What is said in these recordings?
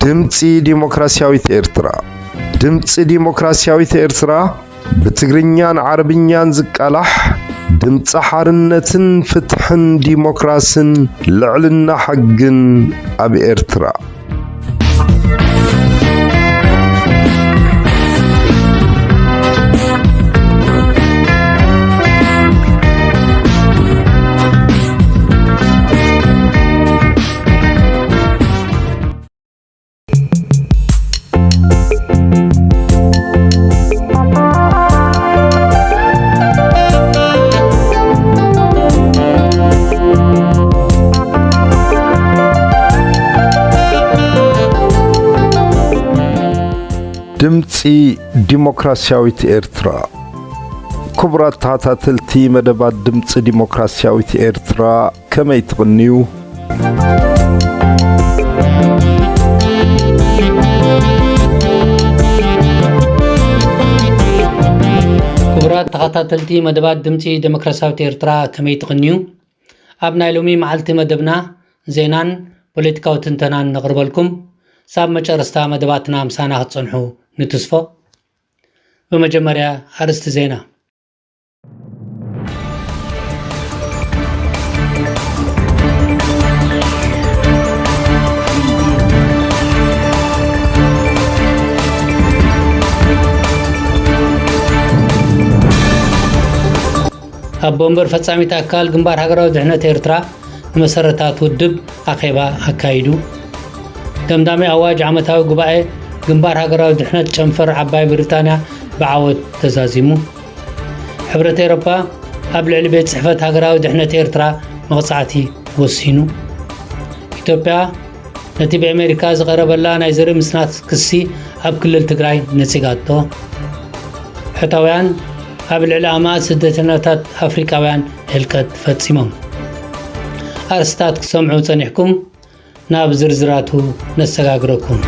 ድምፂ ዲሞክራሲያዊት ኤርትራ ድምፂ ዲሞክራሲያዊት ኤርትራ ብትግርኛን ዓረብኛን ዝቃላሕ ድምፂ ሓርነትን ፍትሕን ዲሞክራስን ልዕልና ሓግን ኣብ ኤርትራ ድምፂ ዲሞክራሲያዊት ኤርትራ ክቡራት ተኸታተልቲ መደባት ድምፂ ዲሞክራሲያዊት ኤርትራ ከመይ ትቕንዩ? ክቡራት ተኸታተልቲ መደባት ድምፂ ዲሞክራሲያዊት ኤርትራ ከመይ ትቕንዩ? ኣብ ናይ ሎሚ መዓልቲ መደብና ዜናን ፖለቲካዊ ትንተናን ነቕርበልኩም ሳብ መጨረስታ መደባትና ምሳና ክትጸንሑ ንትስፎ። በመጀመሪያ አርዕስተ ዜና። ኣብ ቦምበር ፈጻሚት ኣካል ግንባር ሃገራዊ ድሕነት ኤርትራ መሰረታት ውድብ ኣኼባ ኣካይዱ። ደምዳሜ ኣዋጅ ዓመታዊ ጉባኤ ግንባር ሃገራዊ ድሕነት ጨንፈር ዓባይ ብሪጣንያ ብዓወት ተዛዚሙ። ሕብረት ኤውሮፓ ኣብ ልዕሊ ቤት ጽሕፈት ሃገራዊ ድሕነት ኤርትራ መቕጻዕቲ ወሲኑ። ኢትዮጵያ ነቲ ብኣሜሪካ ዝቐረበላ ናይ ዘርኢ ምስናት ክሲ ኣብ ክልል ትግራይ ነጺጋቶ። ሕታውያን ኣብ ልዕሊ ኣማት ስደተኛታት ኣፍሪካውያን ህልቀት ፈጺሞም። ኣርእስታት ክሰምዑ ጸኒሕኩም ናብ ዝርዝራቱ ነሰጋግረኩም።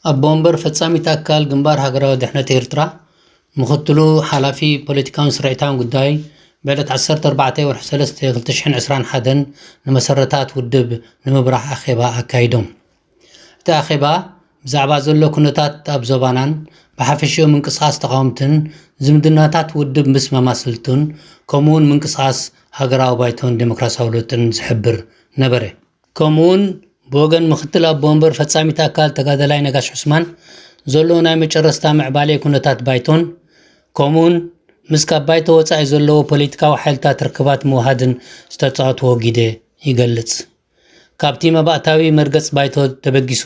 ኣብ ቦምበር ፈጻሚት ኣካል ግንባር ሃገራዊ ድሕነት ኤርትራ ምኽትሉ ሓላፊ ፖለቲካውን ስርዒታውን ጉዳይ ብዕለት 14/3/2021 ንመሰረታት ውድብ ንምብራህ ኣኼባ ኣካይዶም። እቲ ኣኼባ ብዛዕባ ዘሎ ኩነታት ኣብ ዞባናን ብሓፈሽኡ ምንቅስቓስ ተቃውምትን ዝምድናታት ውድብ ምስ መማስልቱን ከምኡውን ምንቅስቓስ ሃገራዊ ባይቶን ዲሞክራሲያዊ ለውጥን ዝሕብር ነበረ። ከምኡውን ብወገን ምኽትል ኣብ ቦምበር ፈጻሚት ኣካል ተጋዳላይ ነጋሽ ዑስማን ዘሎ ናይ መጨረስታ ምዕባለ ኩነታት ባይቶን ከምኡውን ምስ ካብ ባይቶ ወፃኢ ዘለዎ ፖለቲካዊ ሓይልታት ርክባት ምውሃድን ዝተጻወትዎ ግደ ይገልጽ። ካብቲ መባእታዊ መርገጽ ባይቶ ተበጊሱ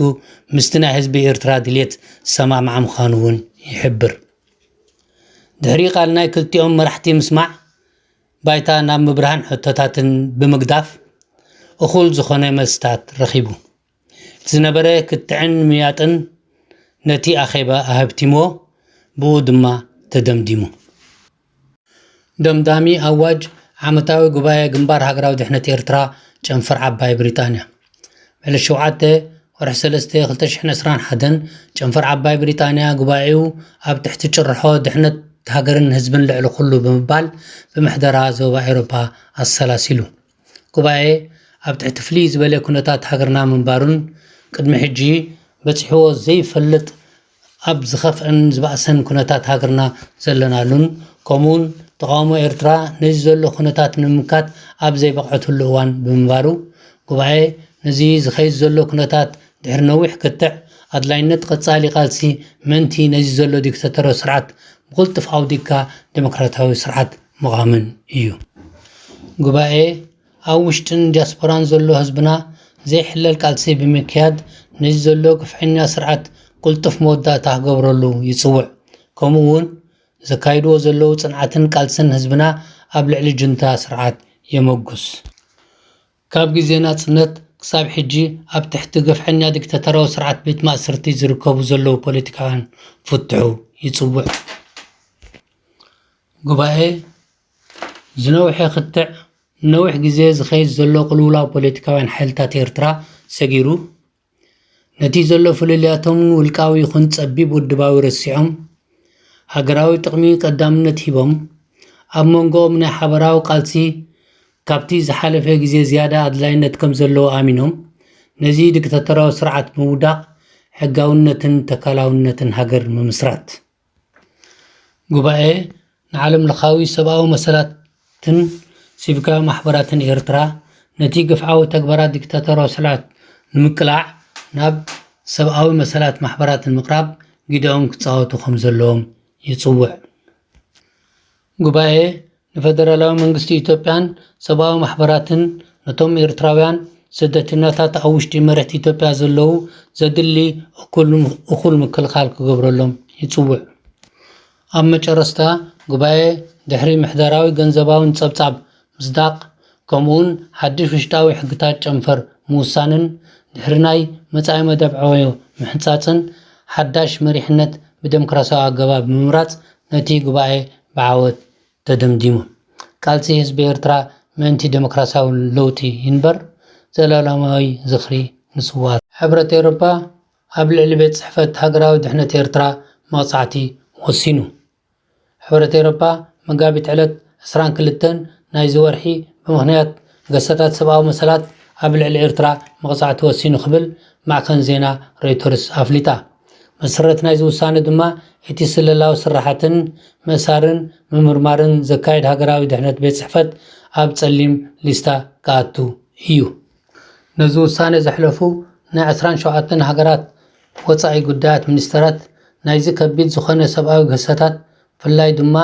ምስቲ ናይ ህዝቢ ኤርትራ ድሌት ሰማምዓ ምዃኑ እውን ይሕብር። ድሕሪ ቃል ናይ ክልቲኦም መራሕቲ ምስማዕ ባይታ ናብ ምብርሃን ሕቶታትን ብምግዳፍ እኹል ዝኾነ መልስታት ረኺቡ። እቲ ዝነበረ ክትዕን ምያጥን ነቲ ኣኼባ ኣህብቲሞ ብኡ ድማ ተደምዲሙ። ደምዳሚ ኣዋጅ ዓመታዊ ጉባኤ ግንባር ሃገራዊ ድሕነት ኤርትራ ጨንፈር ዓባይ ብሪጣንያ ዕለት 7/3/2021 ጨንፈር ዓባይ ብሪጣንያ ጉባኤኡ ኣብ ትሕቲ ጭርሖ ድሕነት ሃገርን ህዝብን ልዕሊ ኩሉ ብምባል ብምሕደራ ዞባ ኤውሮፓ ኣሰላሲሉ። ጉባኤ ኣብ ትሕቲ ፍልይ ዝበለ ኩነታት ሃገርና ምንባሩን ቅድሚ ሕጂ በፂሕዎ ዘይፈልጥ ኣብ ዝኸፍአን ዝበእሰን ኩነታት ሃገርና ዘለናሉን ከምኡውን ተቃውሞ ኤርትራ ነዚ ዘሎ ኩነታት ንምምካት ኣብ ዘይበቕዐትሉ እዋን ብምንባሩ ጉባኤ ነዚ ዝኸይድ ዘሎ ኩነታት ድሕሪ ነዊሕ ክትዕ ኣድላይነት ቀጻሊ ቃልሲ ምንቲ ነዚ ዘሎ ዲክታተራዊ ስርዓት ብቕልጡፍ ኣውዲግካ ዲሞክራሲያዊ ስርዓት ምቓምን እዩ። ጉባኤ ኣብ ውሽጥን ዲያስፖራን ዘሎ ህዝብና ዘይሕለል ቃልሲ ብምክያድ ነዚ ዘሎ ክፍዕኛ ስርዓት ቁልጡፍ መወዳእታ ክገብረሉ ይጽውዕ። ከምኡውን ዘካይድዎ ዘለዉ ጽንዓትን ቃልስን ህዝብና ኣብ ልዕሊ ጅንታ ስርዓት የመጉስ። ካብ ግዜ ናጽነት ክሳብ ሕጂ ኣብ ትሕቲ ገፍሐኛ ዲክታተራዊ ስርዓት ቤት ማእሰርቲ ዝርከቡ ዘለዉ ፖለቲካውያን ፍትሑ ይጽውዕ። ጉባኤ ዝነውሐ ክትዕ ነዊሕ ግዜ ዝኸይድ ዘሎ ቅልውላው ፖለቲካውያን ሓይልታት ኤርትራ ሰጊሩ ነቲ ዘሎ ፍልልያቶም ውልቃዊ ይኹን ጸቢብ ውድባዊ ረሲዖም ሃገራዊ ጥቕሚ ቀዳምነት ሂቦም ኣብ መንጎኦም ናይ ሓበራዊ ቃልሲ ካብቲ ዝሓለፈ ግዜ ዝያዳ ኣድላይነት ከም ዘለዎ ኣሚኖም ነዚ ዲክታተራዊ ስርዓት ምውዳቕ ሕጋውነትን ተካላውነትን ሃገር ምምስራት ጉባኤ ንዓለም ለኻዊ ሰብኣዊ መሰላትን ሲቪካዊ ማሕበራትን ኤርትራ ነቲ ግፍዓዊ ተግባራት ዲክታተራዊ ስርዓት ንምቅላዕ ናብ ሰብኣዊ መሰላት ማሕበራትን ምቕራብ ግዳኦም ክጻወቱ ከም ዘለዎም ይጽውዕ። ጉባኤ ንፌደራላዊ መንግስቲ ኢትዮጵያን ሰብኣዊ ማሕበራትን ነቶም ኤርትራውያን ስደተኛታት ኣብ ውሽጢ መሬት ኢትዮጵያ ዘለዉ ዘድሊ እኩል ምክልኻል ክገብረሎም ይጽውዕ። ኣብ መጨረስታ ጉባኤ ድሕሪ ምሕደራዊ ገንዘባውን ጸብጻብ ምስዳቕ ከምኡውን ሓድሽ ውሽጣዊ ሕግታት ጨንፈር ምውሳንን ድሕሪ ናይ መጻኢ መደብ ዕዮ ምሕንጻጽን ሓዳሽ መሪሕነት ብዴሞክራሲያዊ ኣገባብ ምምራጽ ነቲ ጉባኤ ብዓወት ተደምዲሙ። ቃልሲ ህዝቢ ኤርትራ ምእንቲ ዴሞክራሲያዊ ለውጢ ይንበር ዘላለማዊ ዝኽሪ ንስዋት ሕብረት ኤውሮፓ ኣብ ልዕሊ ቤት ጽሕፈት ሃገራዊ ድሕነት ኤርትራ መቕጻዕቲ ወሲኑ። ሕብረት ኤውሮፓ መጋቢት ዕለት 22 ናይ ዝወርሒ ብምኽንያት ገሰታት ሰብኣዊ መሰላት ኣብ ልዕሊ ኤርትራ መቕጻዕቲ ወሲኑ ክብል ማዕከን ዜና ሮይተርስ ኣፍሊጣ። መሰረት ናይዚ ውሳነ ድማ እቲ ስለላዊ ስራሓትን ምእሳርን ምምርማርን ዘካየድ ሃገራዊ ድሕነት ቤት ጽሕፈት ኣብ ጸሊም ሊስታ ክኣቱ እዩ። ነዚ ውሳነ ዘሕለፉ ናይ 17 ሃገራት ወፃኢ ጉዳያት ሚኒስተራት ናይዚ ከቢድ ዝኾነ ሰብኣዊ ገሰታት ፍላይ ድማ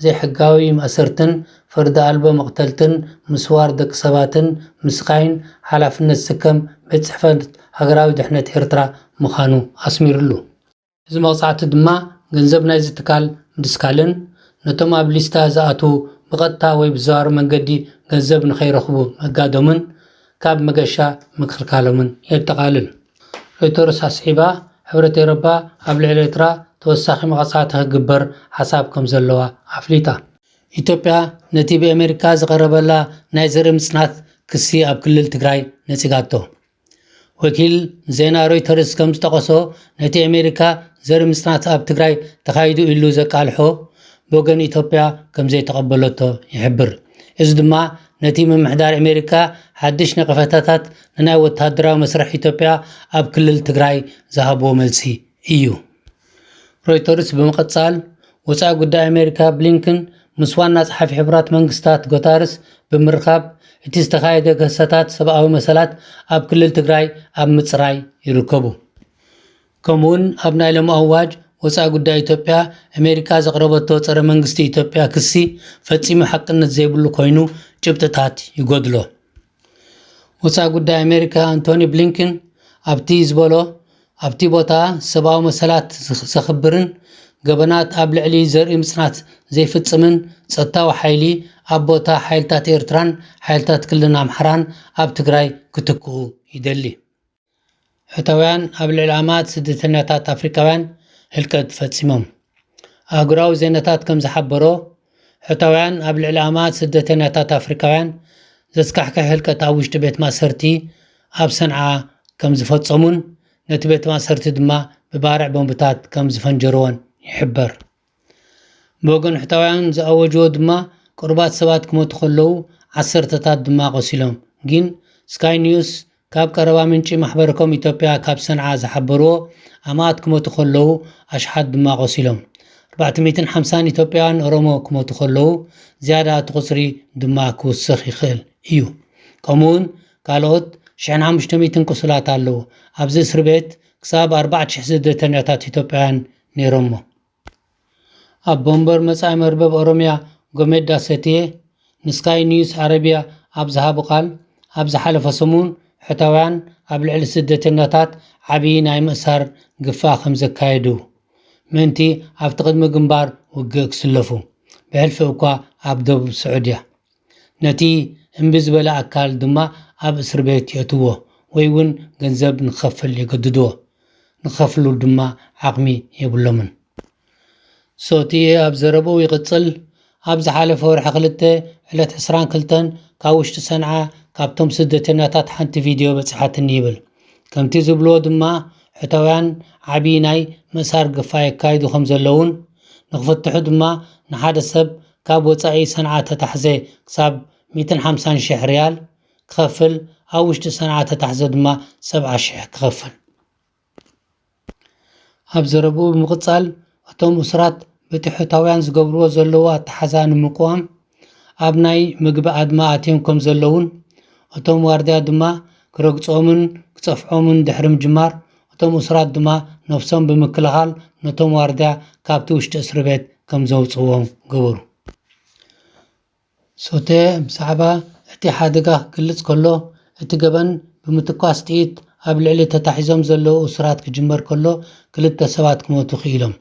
ዘይሕጋዊ ማእሰርትን ፍርዲ ኣልቦ መቕተልትን ምስዋር ደቂ ሰባትን ምስቃይን ሓላፍነት ዝስከም ቤት ጽሕፈት ሃገራዊ ድሕነት ኤርትራ ምዃኑ ኣስሚሩሉ። እዚ መቕጻዕቲ ድማ ገንዘብ ናይዚ ትካል ምድስካልን ነቶም ኣብ ሊስታ ዝኣትዉ ብቐጥታ ወይ ብዘዋሪ መንገዲ ገንዘብ ንኸይረኽቡ መጋዶምን ካብ መገሻ ምክልካሎምን የጠቓልል። ሮይተርስ ኣስሒባ ሕብረት ኤውሮፓ ኣብ ልዕሊ ኤርትራ ተወሳኺ መቕጻዕቲ ክግበር ሓሳብ ከም ዘለዋ ኣፍሊጣ። ኢትዮጵያ ነቲ ብኣሜሪካ ዝቐረበላ ናይ ዘርኢ ምጽናት ክሲ ኣብ ክልል ትግራይ ነጺጋቶ። ወኪል ዜና ሮይተርስ ከም ዝጠቐሶ ነቲ ኣሜሪካ ዘርኢ ምጽናት ኣብ ትግራይ ተኻይዱ ኢሉ ዘቃልሖ ብወገን ኢትዮጵያ ከም ዘይተቐበለቶ ይሕብር። እዚ ድማ ነቲ ምምሕዳር ኣሜሪካ ሓድሽ ነቐፈታታት ንናይ ወታደራዊ መስርሕ ኢትዮጵያ ኣብ ክልል ትግራይ ዝሃብዎ መልሲ እዩ። ሮይተርስ ብምቕጻል ወፃኢ ጉዳይ ኣሜሪካ ብሊንከን ምስ ዋና ጸሓፊ ሕብራት መንግስታት ጎታርስ ብምርኻብ እቲ ዝተኻየደ ገሰታት ሰብኣዊ መሰላት ኣብ ክልል ትግራይ ኣብ ምጽራይ ይርከቡ። ከምኡውን ኣብ ናይ ሎሚ ኣዋጅ ወፃኢ ጉዳይ ኢትዮጵያ ኣሜሪካ ዘቕረበቶ ጸረ መንግስቲ ኢትዮጵያ ክሲ ፈጺሙ ሓቅነት ዘይብሉ ኮይኑ ጭብጥታት ይጎድሎ። ወፃኢ ጉዳይ ኣሜሪካ አንቶኒ ብሊንከን ኣብቲ ዝበሎ ኣብቲ ቦታ ሰብኣዊ መሰላት ዘኽብርን ገበናት ኣብ ልዕሊ ዘርኢ ምጽናት ዘይፍጽምን ጸጥታዊ ሓይሊ ኣብ ቦታ ሓይልታት ኤርትራን ሓይልታት ክልል ኣምሓራን ኣብ ትግራይ ክትክኡ ይደሊ። ሕታውያን ኣብ ልዕሊ ኣማት ስደተኛታት ኣፍሪካውያን ህልቀት ፈጺሞም። ኣህጉራዊ ዜናታት ከም ዝሓበሮ ሕታውያን ኣብ ልዕሊ ኣማት ስደተኛታት ኣፍሪካውያን ዘስካሕካሕ ህልቀት ኣብ ውሽጢ ቤት ማእሰርቲ ኣብ ሰንዓ ከም ዝፈጸሙን ነቲ ቤት ማእሰርቲ ድማ ብባርዕ ቦምብታት ከም ዝፈንጀርዎን ይሕበር። ብወገን ሕታውያን ዝኣወጅዎ ድማ ቁርባት ሰባት ክሞቱ ከለዉ ዓሰርተታት ድማ ቆሲሎም። ግን ስካይ ኒውስ ካብ ቀረባ ምንጪ ማሕበረኮም ኢትዮጵያ ካብ ሰንዓ ዝሓበርዎ ኣማት ክሞቱ ከለዉ ኣሽሓት ድማ ቆሲሎም 450 ኢትዮጵያውያን ኦሮሞ ክሞቱ ከለዉ ዝያዳ እቲ ቁፅሪ ድማ ክውስኽ ይኽእል እዩ። ከምኡውን ካልኦት 1500 ቁስላት ኣለዉ። ኣብዚ እስር ቤት ክሳብ 40,000 ስደተኛታት ኢትዮጵያውያን ነይሮሞ። ኣብ ቦምበር መጻኢ መርበብ ኦሮምያ ጎሜዳ ሰትየ ንስካይ ኒውስ ዓረብያ ኣብ ዝሃቡ ቃል ኣብ ዝሓለፈ ሰሙን ሕታውያን ኣብ ልዕሊ ስደተኛታት ዓብዪ ናይ ምእሳር ግፋእ ከም ዘካየዱ ምእንቲ ኣብቲ ቅድሚ ግንባር ውግእ ክስለፉ ብሕልፊ እኳ ኣብ ደቡብ ስዑድያ ነቲ እምቢ ዝበለ ኣካል ድማ ኣብ እስር ቤት የእትዎ ወይ እውን ገንዘብ ንክኸፍል የገድድዎ። ንክኸፍሉ ድማ ዓቕሚ የብሎምን። ሶትየ ኣብ ዘረብኡ ይቕጽል። ኣብ ዝሓለፈ ወርሒ 2 ዕለት 22 ካብ ውሽጢ ሰንዓ ካብቶም ስደተኛታት ሓንቲ ቪድዮ በፂሓትኒ ይብል። ከምቲ ዝብልዎ ድማ ሕታውያን ዓብይ ናይ ምእሳር ግፋይ ካይዱ ከም ዘለውን ንኽፍትሑ ድማ ንሓደ ሰብ ካብ ወፃኢ ሰንዓ ተታሕዘ ክሳብ 150,000 ሪያል ክኸፍል ኣብ ውሽጢ ሰንዓ ተታሕዘ ድማ 70,000 ክኸፍል ኣብ ዘረብኡ ብምቕጻል እቶም እስራት በቲ ሕታውያን ዝገብርዎ ዘለዉ ኣተሓዛ ንምቁዋም ኣብ ናይ ምግቢ ኣድማ ኣትዮም ከም ዘለውን እቶም ዋርድያ ድማ ክረግጾምን ክጸፍዖምን ድሕሪ ምጅማር እቶም እስራት ድማ ነፍሶም ብምክልኻል ነቶም ዋርድያ ካብቲ ውሽጢ እስሪ ቤት ከም ዘውፅዎም ገበሩ። ሶተ ብዛዕባ እቲ ሓደጋ ክግልጽ ከሎ እቲ ገበን ብምትኳስ ጥይት ኣብ ልዕሊ ተታሒዞም ዘለዉ እስራት ክጅመር ከሎ 2 ሰባት ክሞቱ ክኢሎም።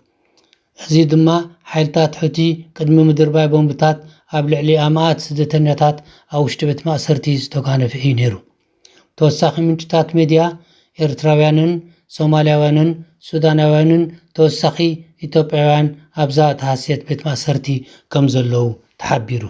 እዚ ድማ ሓይልታት ሕቲ ቅድሚ ምድርባይ ቦምብታት ኣብ ልዕሊ ኣማኣት ስደተኛታት ኣብ ውሽጢ ቤት ማእሰርቲ ዝተጓነፈ እዩ ነይሩ። ተወሳኺ ምንጭታት ሚድያ ኤርትራውያንን ሶማልያውያንን ሱዳናውያንን ተወሳኺ ኢትዮጵያውያን ኣብዛ ተሃስየት ቤት ማእሰርቲ ከም ዘለዉ ተሓቢሩ።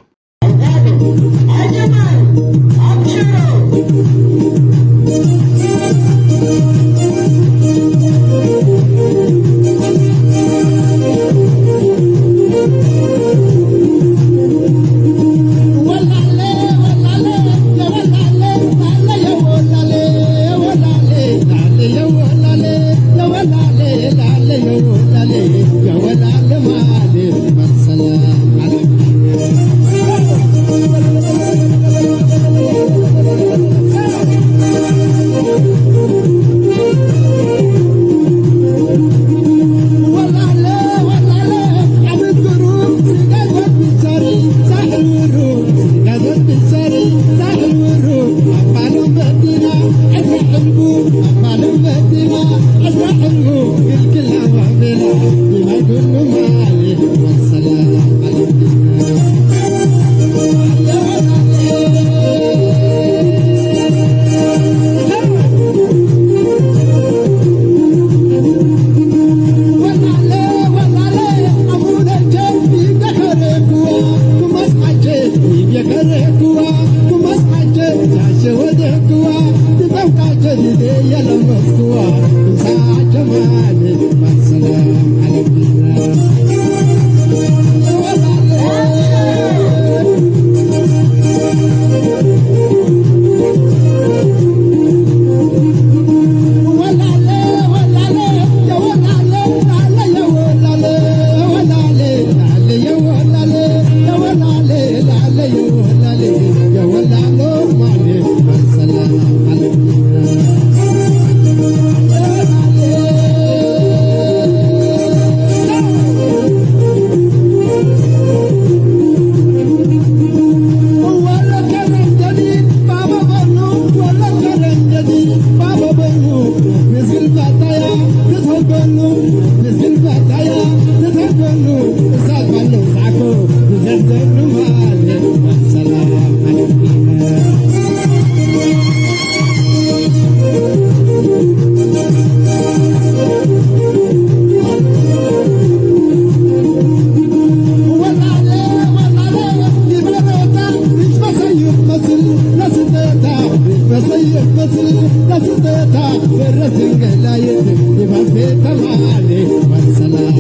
والسلام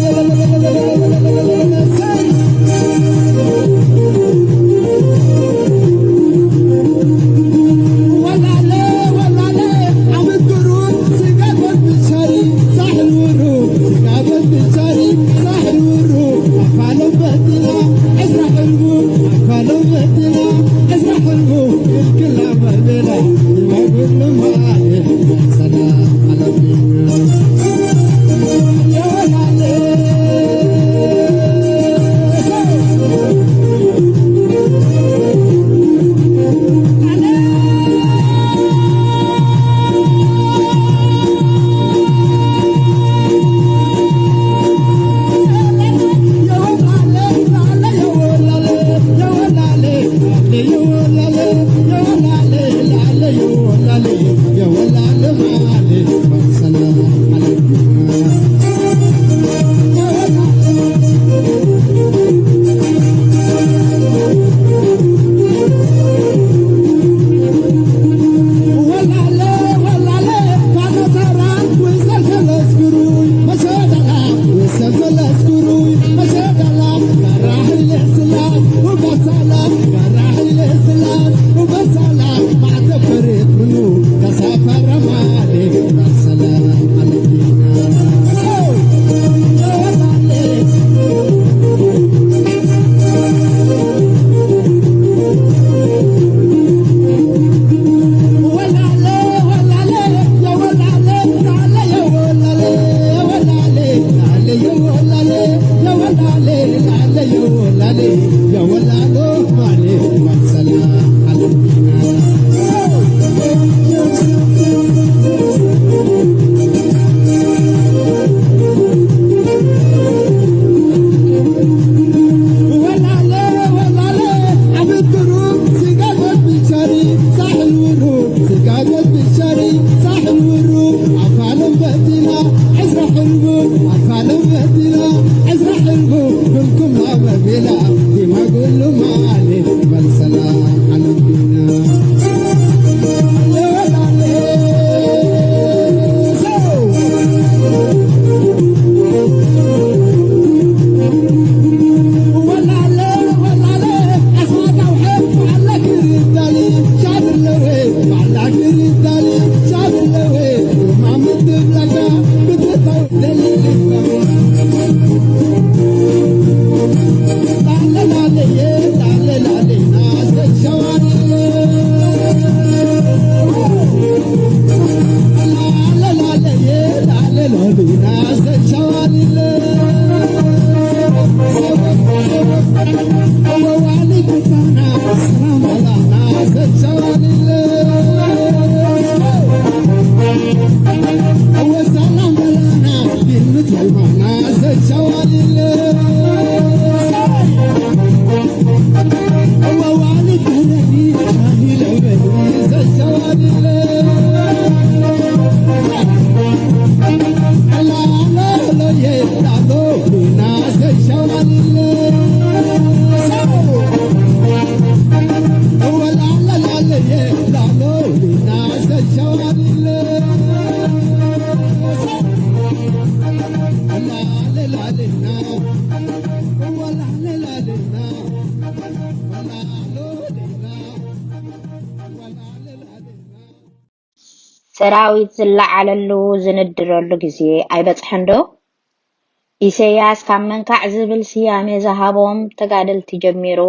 على ሰራዊት ዝለዓለሉ ዝንድረሉ ግዜ ኣይበፅሐን ዶ? ኢሳያስ ካብ መንካዕ ዝብል ስያሜ ዝሃቦም ተጋደልቲ ጀሚሩ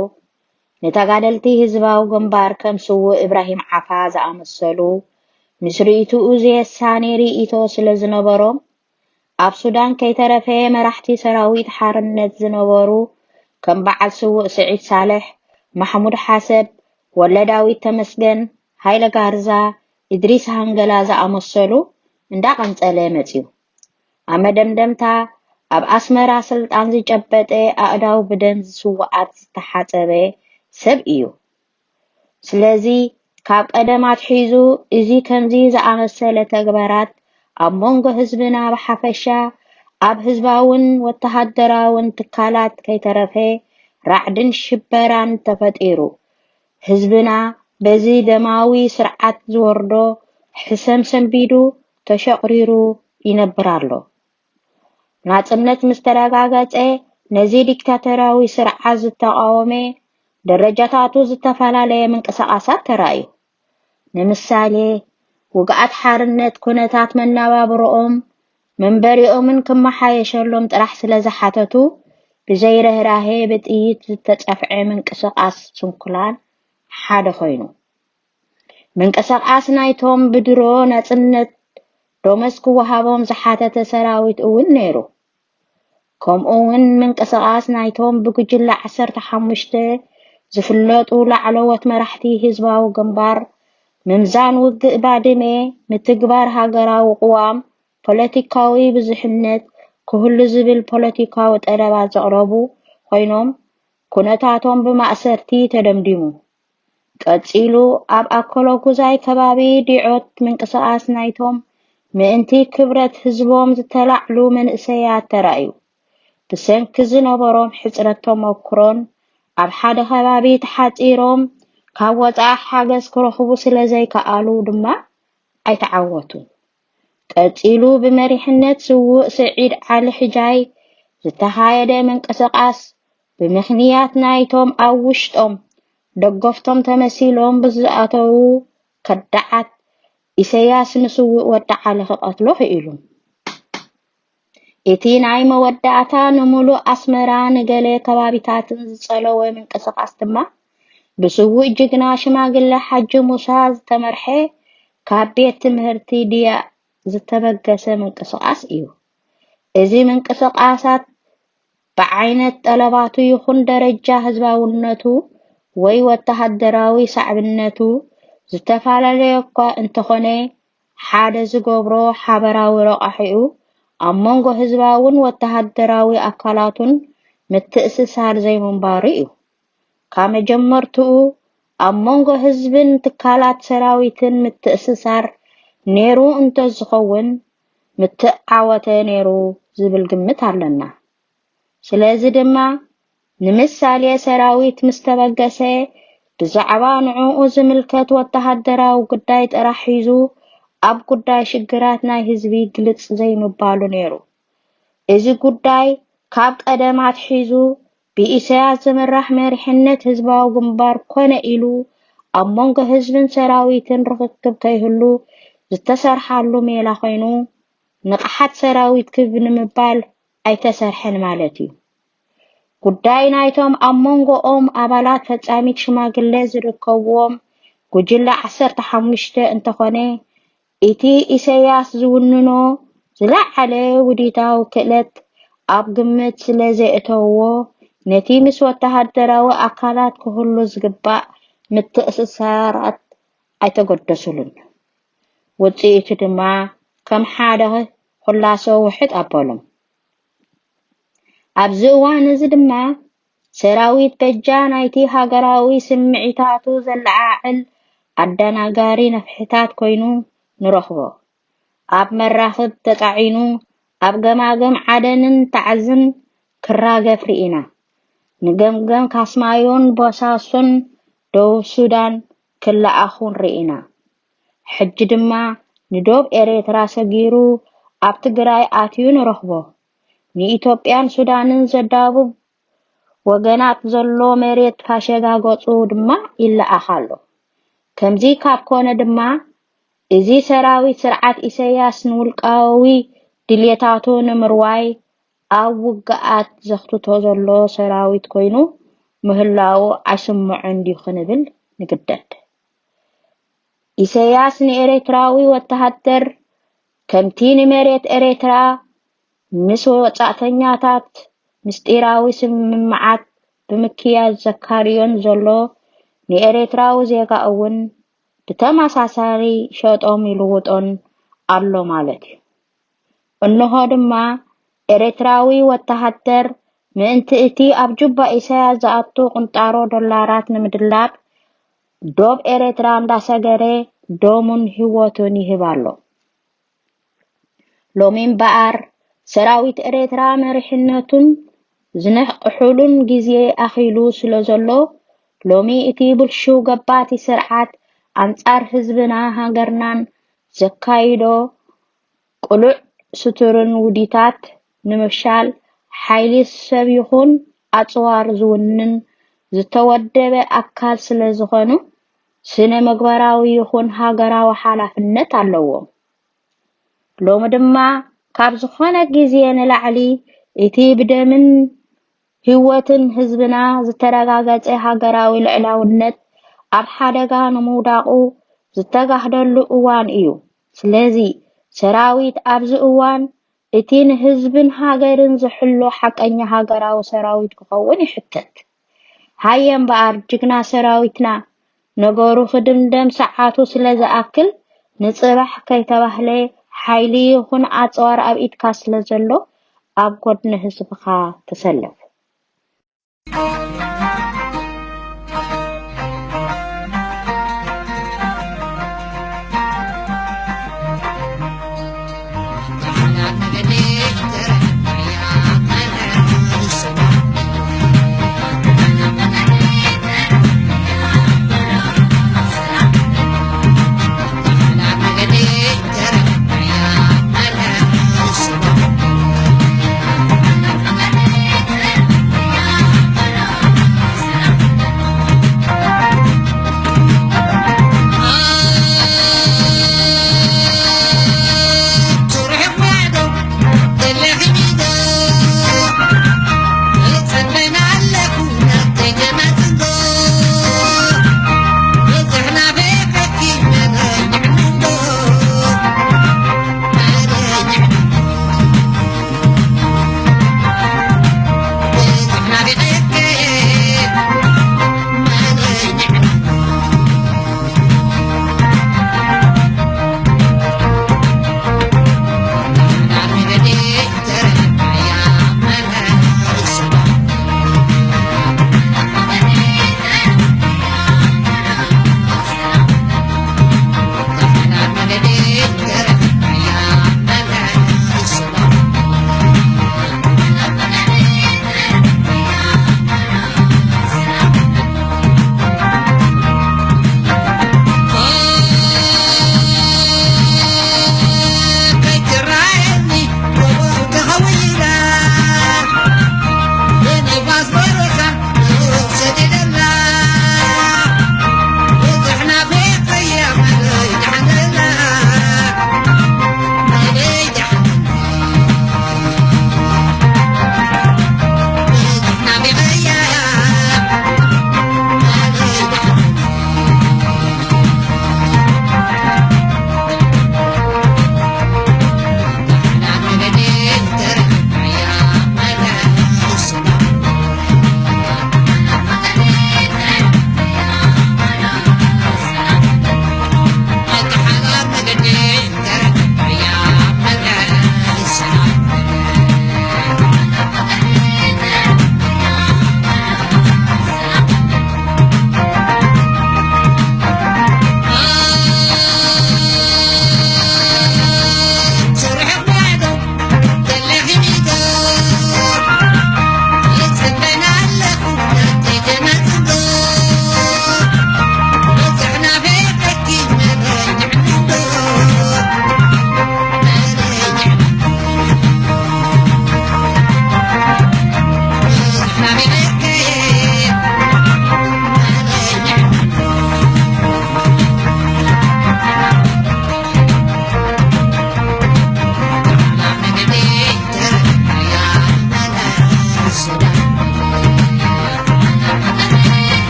ንተጋደልቲ ህዝባዊ ግንባር ከም ስውእ ኢብራሂም ዓፋ ዝኣመሰሉ ምስ ርእይትኡ ዘየሳኒ ርእይቶ ስለ ዝነበሮም ኣብ ሱዳን ከይተረፈ መራሕቲ ሰራዊት ሓርነት ዝነበሩ ከም በዓል ስውእ ስዒድ ሳልሕ፣ ማሕሙድ ሓሰብ፣ ወለዳዊት ተመስገን፣ ሃይለ ጋርዛ፣ ኢድሪስ ሃንገላ ዝኣመሰሉ እንዳቀንፀለ መፅዩ። ኣብ መደምደምታ ኣብ ኣስመራ ስልጣን ዝጨበጠ ኣእዳው ብደም ዝስዋዓት ዝተሓፀበ ሰብ እዩ። ስለዚ ካብ ቀደማት ሒዙ እዚ ከምዚ ዝኣመሰለ ተግባራት ኣብ መንጎ ህዝብና ብሓፈሻ ኣብ ህዝባውን ወተሃደራውን ትካላት ከይተረፈ ራዕድን ሽበራን ተፈጢሩ ህዝብና በዚ ደማዊ ስርዓት ዝወርዶ ሕሰም ሰንቢዱ ተሸቅሪሩ ይነብር ኣሎ። ናጽነት ምስተረጋገፀ ነዚ ዲክታተራዊ ስርዓት ዝተቃወመ ደረጃታቱ ዝተፈላለየ ምንቅስቃሳት ተራእዩ። ንምሳሌ ውግኣት ሓርነት ኩነታት መነባብሮኦም መንበሪኦምን ክመሓየሸሎም ጥራሕ ስለ ዝሓተቱ ብዘይርህራሄ ብጥይት ዝተፀፍዐ ምንቅስቃስ ስንኩላን ሓደ ኮይኑ ምንቅስቃስ ናይቶም ብድሮ ናጽነት ዶመስ ክወሃቦም ዝሓተተ ሰራዊት እውን ነይሩ። ከምኡውን ምንቅስቃስ ናይቶም ብጉጅለ 15 ዝፍለጡ ላዕለዎት መራሕቲ ህዝባዊ ግንባር ምምዛን ውግእ ባድመ ምትግባር ሃገራዊ ቅዋም ፖለቲካዊ ብዙሕነት ክህሉ ዝብል ፖለቲካዊ ጠለባት ዘቕረቡ ኮይኖም ኩነታቶም ብማእሰርቲ ተደምዲሙ። ቀፂሉ ኣብ ኣኮሎ ጉዛይ ከባቢ ዲዖት ምንቅስቃስ ናይቶም ምእንቲ ክብረት ህዝቦም ዝተላዕሉ መንእሰያት ተራእዩ። ብሰንኪ ዝነበሮም ሕፅረት ተመክሮን ኣብ ሓደ ከባቢ ተሓፂሮም ካብ ወፃኢ ሓገዝ ክረኽቡ ስለ ዘይከኣሉ ድማ ኣይተዓወቱን። ቀፂሉ ብመሪሕነት ስውእ ስዒድ ዓሊ ሕጃይ ዝተኻየደ ምንቅስቃስ ብምኽንያት ናይቶም ኣብ ውሽጦም ደገፍቶም ተመሲሎም ብዝኣተው ከዳዓት ኢሳያስ ንስውእ ወዲ ዓሊ ክቐትሎ ክኢሉ እቲ ናይ መወዳእታ ንሙሉእ ኣስመራ ንገለ ከባቢታትን ዝፀለወ ምንቅስቃስ ድማ ብስውእ ጅግና ሽማግለ ሓጂ ሙሳ ዝተመርሐ ካብ ቤት ትምህርቲ ድያ ዝተበገሰ ምንቅስቃስ እዩ። እዚ ምንቅስቃሳት ብዓይነት ጠለባቱ ይኹን ደረጃ ህዝባውነቱ ወይ ወተሃደራዊ ሳዕብነቱ ዝተፈላለየ እኳ እንተኾነ ሓደ ዝገብሮ ሓበራዊ ረቓሒኡ ኣብ መንጎ ህዝባውን ወተሃደራዊ ኣካላቱን ምትእስሳር ዘይምንባሩ እዩ። ካብ መጀመርትኡ ኣብ መንጎ ህዝብን ትካላት ሰራዊትን ምትእስሳር ነይሩ እንተዝኸውን ምትዓወተ ነይሩ ዝብል ግምት ኣለና። ስለዚ ድማ ንምሳሌ ሰራዊት ምስተበገሰ ብዛዕባ ንዕኡ ዝምልከት ወተሃደራዊ ጉዳይ ጥራሕ ሒዙ ኣብ ጉዳይ ሽግራት ናይ ህዝቢ ግልጽ ዘይምባሉ ነይሩ። እዚ ጉዳይ ካብ ቀደማት ሒዙ ብኢሳያስ ዝምራሕ መሪሕነት ህዝባዊ ግንባር ኮነ ኢሉ ኣብ መንጎ ህዝብን ሰራዊትን ርክክብ ከይህሉ ዝተሰርሓሉ ሜላ ኮይኑ ንቕሓት ሰራዊት ክብ ንምባል ኣይተሰርሐን ማለት እዩ። ጉዳይ ናይቶም ኣብ መንጎኦም ኣባላት ፈጻሚት ሽማግለ ዝርከብዎም ጉጅለ 15 እንተኾነ እቲ ኢሳያስ ዝውንኖ ዝለዓለ ውዲታዊ ክእለት ኣብ ግምት ስለ ዘእተውዎ ነቲ ምስ ወተሃደራዊ ኣካላት ክህሉ ዝግባእ ምትእስሳራት ኣይተገደሱሉን። ውጽኢቱ ድማ ከም ሓደ ኩላሶ ውሕድ ኣበሎም። ኣብዚ እዋን እዚ ድማ ሰራዊት በጃ ናይቲ ሃገራዊ ስምዒታቱ ዘለዓዕል ኣደናጋሪ ነፍሕታት ኮይኑ ንረኽቦ። ኣብ መራኽብ ተጣዒኑ ኣብ ገማገም ዓደንን ተዓዝን ክራገፍ ርኢና። ንገምገም ካስማዮን ቦሳሶን ደቡብ ሱዳን ክለኣኹን ርኢና። ሕጂ ድማ ንደቡብ ኤርትራ ሰጊሩ ኣብ ትግራይ ኣትዩ ንረኽቦ። ንኢትዮጵያን ሱዳንን ዘዳብብ ወገናት ዘሎ መሬት ካሸጋገፁ ድማ ይለኣኻሎ። ከምዚ ካብ ኮነ ድማ እዚ ሰራዊት ስርዓት ኢሳያስ ንውልቃዊ ድልየታቱ ንምርዋይ ኣብ ውግኣት ዘኽትቶ ዘሎ ሰራዊት ኮይኑ ምህላው ኣይስምዖን ድዩ ክንብል ንግደድ። ኢሳያስ ንኤርትራዊ ወተሃደር ከምቲ ንመሬት ኤርትራ ምስ ወጻእተኛታት ምስጢራዊ ስምምዓት ብምክያድ ዘካርዮን ዘሎ ንኤርትራዊ ዜጋ እውን ብተመሳሳሊ ሸጦም ይልውጦን ኣሎ ማለት እዩ። እነሆ ድማ ኤርትራዊ ወተሃደር ምእንቲ እቲ ኣብ ጁባ ኢሳያስ ዝኣቱ ቁንጣሮ ዶላራት ንምድላብ ዶብ ኤርትራ እንዳሰገረ ዶሙን ህይወቱን ይህብ ኣሎ። ሎሚ እምበኣር ሰራዊት ኤርትራ መሪሕነቱን ዝነቕሑሉን ግዜ ኣኺሉ ስለ ዘሎ ሎሚ እቲ ብልሹው ገባቲ ስርዓት ኣንጻር ህዝብና ሃገርናን ዘካይዶ ቁሉዕ ስትርን ውዲታት ንምፍሻል ሓይሊ ሰብ ይኹን ኣጽዋር ዝውንን ዝተወደበ ኣካል ስለ ዝኾኑ ስነ ምግባራዊ ይኹን ሃገራዊ ሓላፍነት ኣለዎም። ሎሚ ድማ ካብ ዝኾነ ግዜ ንላዕሊ እቲ ብደምን ህይወትን ህዝብና ዝተረጋገፀ ሃገራዊ ልዕላውነት ኣብ ሓደጋ ንምውዳቑ ዝተጋህደሉ እዋን እዩ። ስለዚ ሰራዊት ኣብዚ እዋን እቲ ንህዝብን ሃገርን ዝሕሎ ሓቀኛ ሃገራዊ ሰራዊት ክኸውን ይሕተት። ሃየ እምበኣር ጅግና ሰራዊትና ነገሩ ክድምደም ሰዓቱ ስለ ዝኣክል ንጽባሕ ከይተባህለ ሓይሊ ይኹን ኣጽዋር ኣብ ኢድካ ስለ ዘሎ ኣብ ጎድኒ ህዝብኻ ተሰለፍ።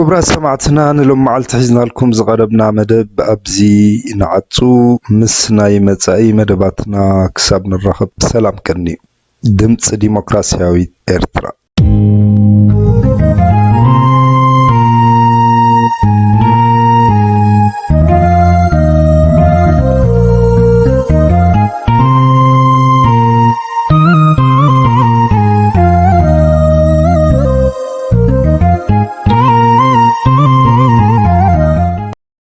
كبرى سمعتنا نلوم معلت حزنا لكم زغربنا مدب أبزي نعطو مسناي متساي مدباتنا كسابنا الرخب سلام كني دمت ديمقراسياوي إرترا